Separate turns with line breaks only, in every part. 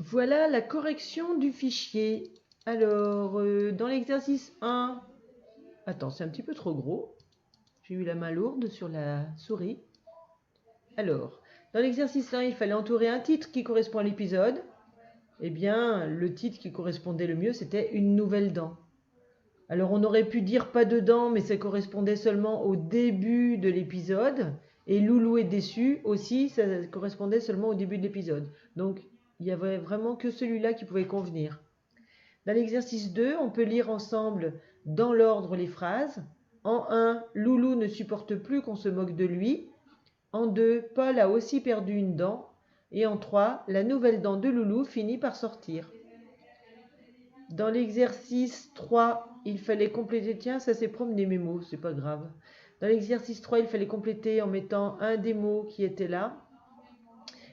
Voilà la correction du fichier. Alors, dans l'exercice 1, attends, c'est un petit peu trop gros. J'ai eu la main lourde sur la souris. Alors, dans l'exercice 1, il fallait entourer un titre qui correspond à l'épisode. Eh bien, le titre qui correspondait le mieux, c'était Une nouvelle dent. Alors, on aurait pu dire pas de dents, mais ça correspondait seulement au début de l'épisode. Et Loulou est déçu aussi, ça correspondait seulement au début de l'épisode. Donc, il n'y avait vraiment que celui-là qui pouvait convenir. Dans l'exercice 2, on peut lire ensemble dans l'ordre les phrases. En 1, Loulou ne supporte plus qu'on se moque de lui. En 2, Paul a aussi perdu une dent. Et en 3, la nouvelle dent de Loulou finit par sortir. Dans l'exercice 3, il fallait compléter... Tiens, ça s'est promené mes mots, c'est pas grave. Dans l'exercice 3, il fallait compléter en mettant un des mots qui était là.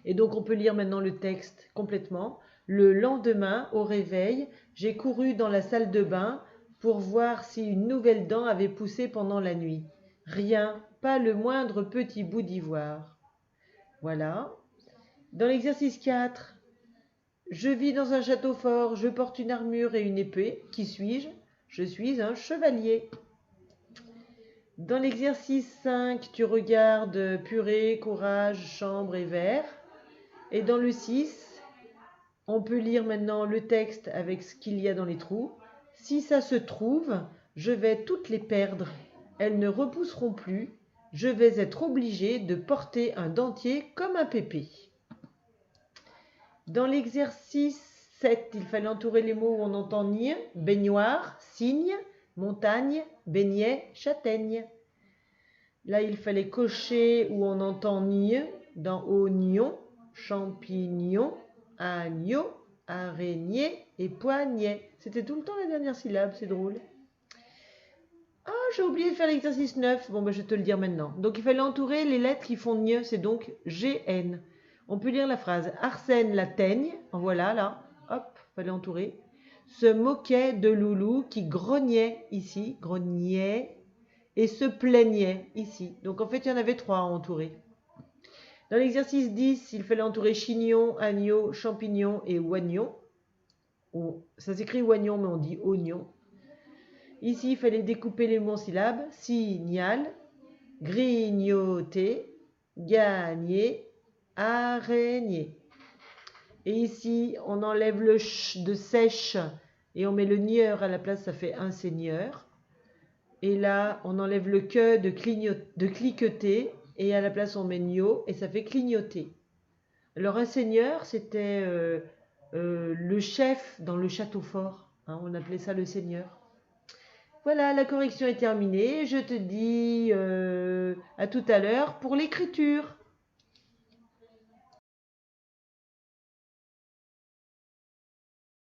Et donc on peut lire maintenant le texte complètement. Le lendemain, au réveil, j'ai couru dans la salle de bain pour voir si une nouvelle dent avait poussé pendant la nuit. Rien, pas le moindre petit bout d'ivoire. Voilà. Dans l'exercice 4, je vis dans un château fort, je porte une armure et une épée. Qui suis-je? Je suis un chevalier. Dans l'exercice 5, tu regardes purée, courage, chambre et verre. Et dans le 6, on peut lire maintenant le texte avec ce qu'il y a dans les trous. Si ça se trouve, je vais toutes les perdre. Elles ne repousseront plus. Je vais être obligé de porter un dentier comme un pépé. Dans l'exercice 7, il fallait entourer les mots où on entend nier, baignoire, cygne, montagne, beignet, châtaigne. Là, il fallait cocher où on entend nier, dans oignon, champignon, agneau, araignée et poignet. C'était tout le temps la dernière syllabe, c'est drôle. Ah, j'ai oublié de faire l'exercice 9. Bon, ben, je vais te le dire maintenant. Donc, il fallait entourer les lettres qui font nier, c'est donc GN. On peut lire la phrase Arsène la teigne, en voilà là, hop, fallait entourer. Se moquait de Loulou qui grognait ici, grognait, et se plaignait ici. Donc en fait, il y en avait 3 à entourer. Dans l'exercice 10, il fallait entourer chignon, agneau, champignon et oignon. Ça s'écrit oignon, mais on dit oignon. Ici, il fallait découper les mots en syllabes. Signal, grignoter, gagner, araignée. Et ici, on enlève le ch de sèche et on met le nieur à la place, ça fait un seigneur. Et là, on enlève le que de cliqueter et à la place, on met nio et ça fait clignoter. Alors, un seigneur, c'était le chef dans le château fort. Hein, on appelait ça le seigneur. Voilà, la correction est terminée. Je te dis à tout à l'heure pour l'écriture.